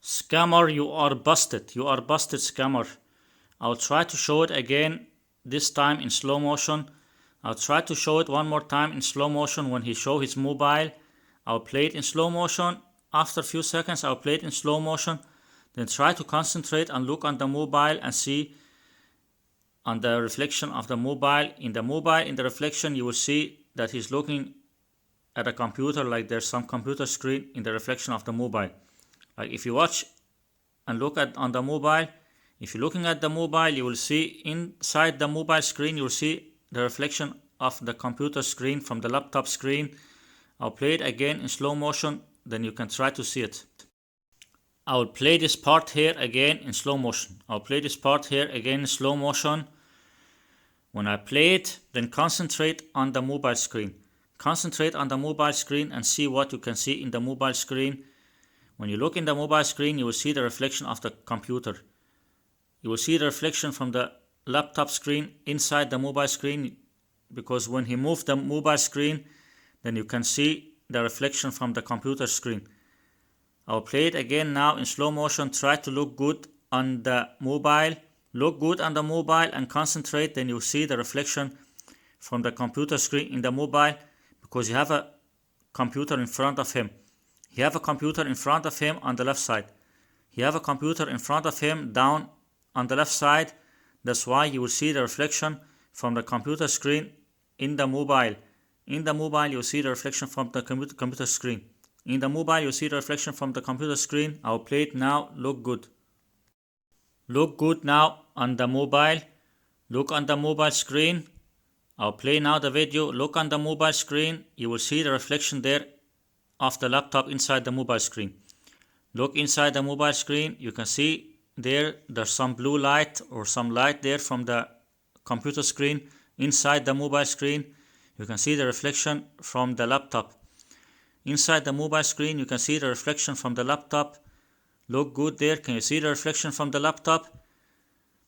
Scammer, you are busted. You are busted, scammer. I'll try to show it again, this time in slow motion. I'll try to show it one more time in slow motion when he show his mobile. I'll play it in slow motion. After a few seconds, I'll play it in slow motion. Then try to concentrate and look on the mobile and see on the reflection of the mobile. In the reflection, you will see that he's looking at a computer, like there's some computer screen in the reflection of the mobile. Like if you watch and look at on the mobile, if you're looking at the mobile, you will see inside the mobile screen, you will see the reflection of the computer screen from the laptop screen. I'll play it again in slow motion, then you can try to see it. I will play this part here again in slow motion. I'll play this part here again in slow motion. When I play it, then concentrate on the mobile screen. Concentrate on the mobile screen and see what you can see in the mobile screen. When you look in the mobile screen, you will see the reflection of the computer. You will see the reflection from the laptop screen inside the mobile screen, because when he moved the mobile screen, then you can see the reflection from the computer screen. I'll play it again now in slow motion. Try to look good on the mobile. Look good on the mobile and concentrate, then you'll see the reflection from the computer screen in the mobile, because you have a computer in front of him. You have a computer in front of him on the left side. You have a computer in front of him down on the left side. That's why you will see the reflection from the computer screen in the mobile. In the mobile, you'll see the reflection from the computer screen. In the mobile, you'll see the reflection from the computer screen. I'll play it now. Look good. Look good now on the mobile. Look on the mobile screen. I'll play now the video. Look on the mobile screen. You will see the reflection there of the laptop inside the mobile screen. Look inside the mobile screen. You can see there's some blue light or some light there from the computer screen inside the mobile screen. You can see the reflection from the laptop. Inside the mobile screen, you can see the reflection from the laptop. Look good there. Can you see the reflection from the laptop?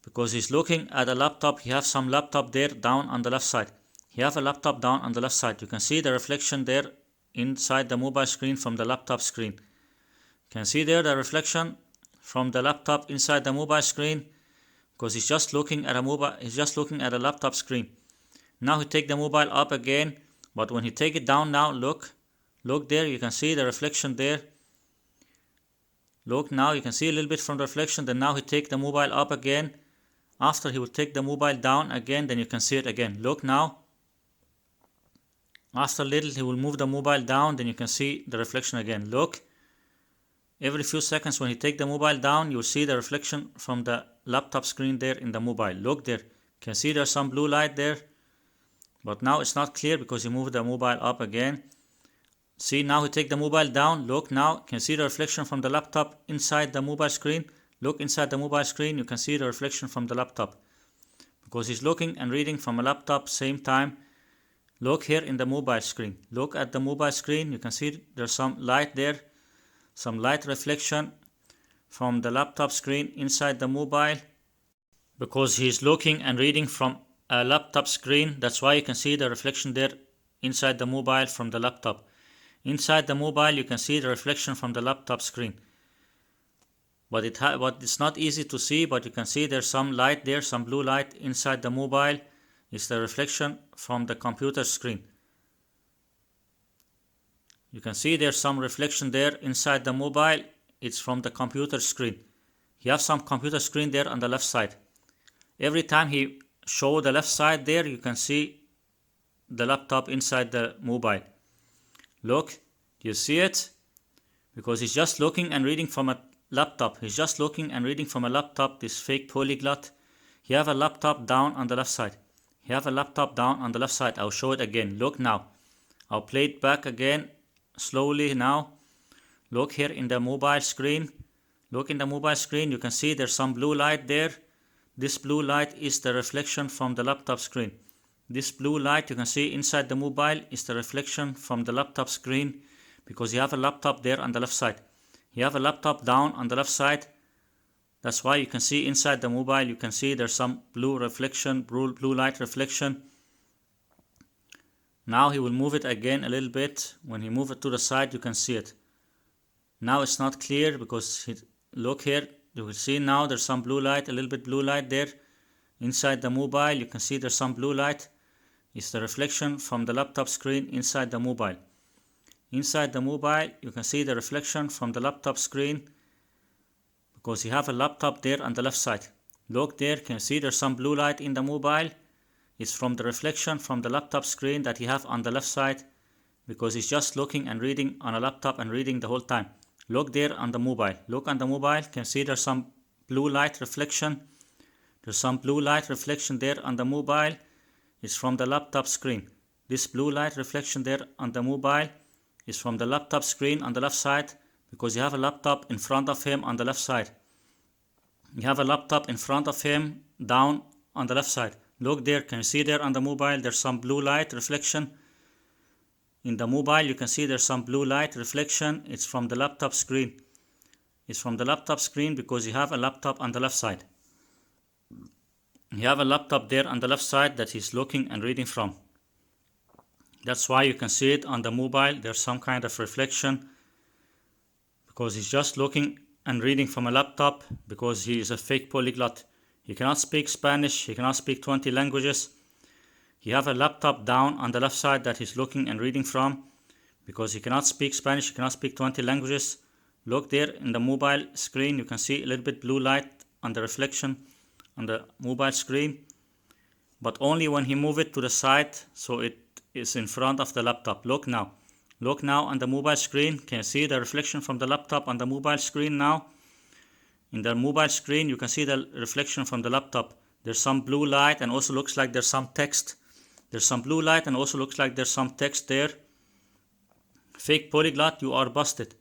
Because he's looking at a laptop. He has some laptop there down on the left side. He has a laptop down on the left side. You can see the reflection there inside the mobile screen from the laptop screen. You can see there the reflection from the laptop inside the mobile screen, because he's just looking at a laptop screen. Now he take the mobile up again, but when he take it down now, look there, you can see the reflection there. Look now, you can see a little bit from the reflection. Then now he take the mobile up again. After he will take the mobile down again, then you can see it again. Look now. After a little, he will move the mobile down, then you can see the reflection again. Look. Every few seconds when he take the mobile down, you'll see the reflection from the laptop screen there in the mobile. Look there. You can see there's some blue light there. But now it's not clear because he moved the mobile up again. See, now he take the mobile down. Look now. You can see the reflection from the laptop inside the mobile screen. Look inside the mobile screen. You can see the reflection from the laptop. Because he's looking and reading from a laptop same time. Look here in the mobile screen. Look at the mobile screen. You can see there's some light there. Some light reflection from the laptop screen inside the mobile, because he's looking and reading from a laptop screen. That's why you can see the reflection there inside the mobile from the laptop. Inside the mobile, you can see the reflection from the laptop screen. But it's not easy to see, but you can see there's some light there, some blue light inside the mobile. It's the reflection from the computer screen. You can see there's some reflection there inside the mobile. It's from the computer screen. You have some computer screen there on the left side. Every time he show the left side there, you can see the laptop inside the mobile. Look, do you see it? Because he's just looking and reading from a laptop. He's just looking and reading from a laptop, this fake Polyglot. You have a laptop down on the left side. You have a laptop down on the left side. I'll show it again. Look now. I'll play it back again. Slowly now. Look here in the mobile screen. Look in the mobile screen. You can see there's some blue light there. This blue light is the reflection from the laptop screen. This blue light you can see inside the mobile is the reflection from the laptop screen, because you have a laptop there on the left side. You have a laptop down on the left side. That's why you can see inside the mobile, you can see there's some blue reflection, blue light reflection. Now he will move it again a little bit. When he move it to the side, you can see it. Now it's not clear because look here, you will see now there's some blue light, a little bit blue light there. Inside the mobile, you can see there's some blue light. It's the reflection from the laptop screen inside the mobile. Inside the mobile, you can see the reflection from the laptop screen because you have a laptop there on the left side. Look there, can you see there's some blue light in the mobile? It's from the reflection from the laptop screen that you have on the left side because it's just looking and reading on a laptop and reading the whole time. Look there on the mobile. Look on the mobile, can you see there's some blue light reflection? There's some blue light reflection there on the mobile. It's from the laptop screen. This blue light reflection there on the mobile is from the laptop screen on the left side because you have a laptop in front of him on the left side. You have a laptop in front of him down on the left side. Look there, can you see there on the mobile there's some blue light reflection? In the mobile you can see there's some blue light reflection. It's from the laptop screen. It's from the laptop screen because you have a laptop on the left side. You have a laptop there on the left side that he's looking and reading from. That's why you can see it on the mobile. There's some kind of reflection because he's just looking and reading from a laptop because he is a fake polyglot. He cannot speak Spanish. He cannot speak 20 languages. You have a laptop down on the left side that he's looking and reading from because he cannot speak Spanish. He cannot speak 20 languages. Look there in the mobile screen. You can see a little bit blue light on the reflection on the mobile screen, but only when he move it to the side so it is in front of the laptop. Look now on the mobile screen. Can you see the reflection from the laptop on the mobile screen now? In the mobile screen you can see the reflection from the laptop. There's some blue light and also looks like there's some text. There's some blue light and also looks like there's some text there. Fake polyglot, you are busted.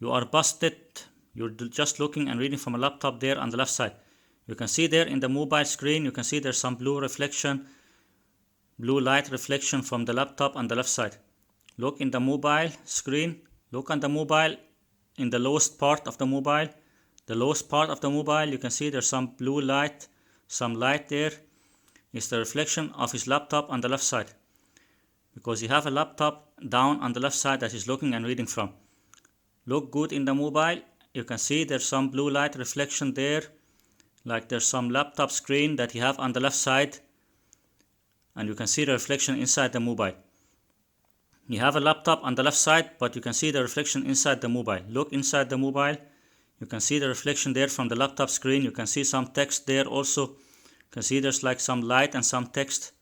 You are busted. You're just looking and reading from a laptop there on the left side. You can see there in the mobile screen, you can see there's some blue light reflection from the laptop on the left side. Look in the mobile screen. Look on the mobile in the lowest part of the mobile. The lowest part of the mobile, you can see there's some blue light, some light there. It's the reflection of his laptop on the left side because you have a laptop down on the left side that he's looking and reading from. Look good in the mobile. You can see there's some blue light reflection there, like there's some laptop screen that you have on the left side, and you can see the reflection inside the mobile. You have a laptop on the left side, but you can see the reflection inside the mobile. Look inside the mobile. You can see the reflection there from the laptop screen. You can see some text there also. You can see there's like some light and some text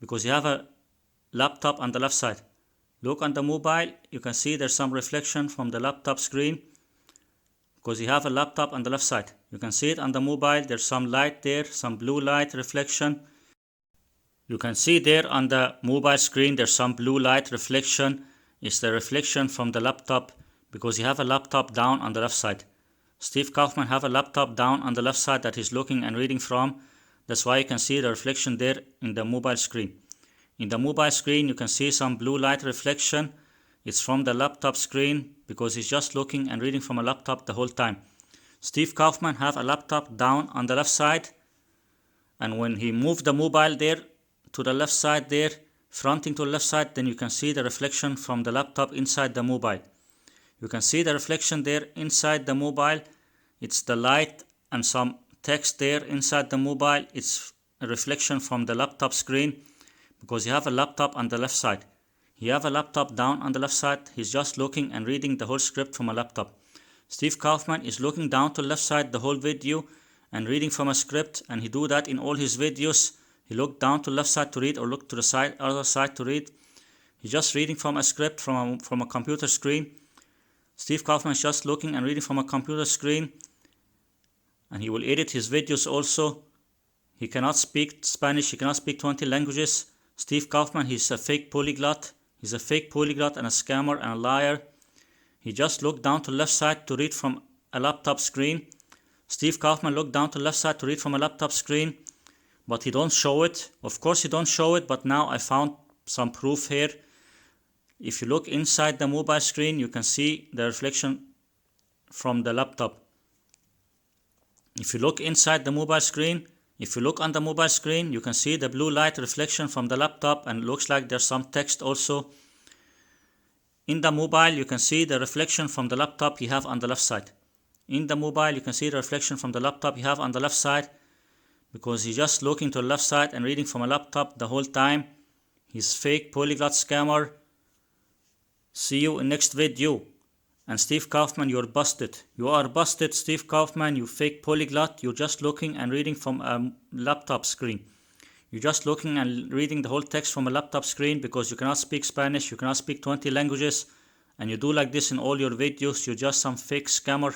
because you have a laptop on the left side. Look on the mobile. You can see there's some reflection from the laptop screen because you have a laptop on the left side. You can see it on the mobile. There's some light there, some blue light reflection. You can see there on the mobile screen there's some blue light reflection. It's the reflection from the laptop because you have a laptop down on the left side. Steve Kaufmann have a laptop down on the left side that he's looking and reading from. That's why you can see the reflection there in the mobile screen. In the mobile screen you can see some blue light reflection. It's from the laptop screen because he's just looking and reading from a laptop the whole time. Steve Kaufmann have a laptop down on the left side, and when he moved the mobile there to the left side there, fronting to the left side, then you can see the reflection from the laptop inside the mobile. You can see the reflection there inside the mobile. It's the light and some text there inside the mobile. It's a reflection from the laptop screen because you have a laptop on the left side. You have a laptop down on the left side. He's just looking and reading the whole script from a laptop. Steve Kaufmann is looking down to the left side the whole video and reading from a script, and he do that in all his videos. He look down to the left side to read or look to the side, other side to read. He's just reading from a script from a computer screen. Steve Kaufmann is just looking and reading from a computer screen, and he will edit his videos also. He cannot speak Spanish, he cannot speak 20 languages. Steve Kaufmann, he's a fake polyglot. He's a fake polyglot and a scammer and a liar. He just looked down to the left side to read from a laptop screen. Steve Kaufmann looked down to the left side to read from a laptop screen, but he don't show it. Of course he don't show it, but now I found some proof here. If you look inside the mobile screen, you can see the reflection from the laptop. If you look inside the mobile screen, if you look on the mobile screen, you can see the blue light reflection from the laptop, and it looks like there's some text also. In the mobile, you can see the reflection from the laptop you have on the left side. In the mobile, you can see the reflection from the laptop you have on the left side, because he's just looking to the left side and reading from a laptop the whole time. He's fake polyglot scammer. See you in next video. And Steve Kaufmann, you're busted. You are busted, Steve Kaufmann, you fake polyglot. You're just looking and reading from a laptop screen. You're just looking and reading the whole text from a laptop screen because you cannot speak Spanish, you cannot speak 20 languages, and you do like this in all your videos. You're just some fake scammer.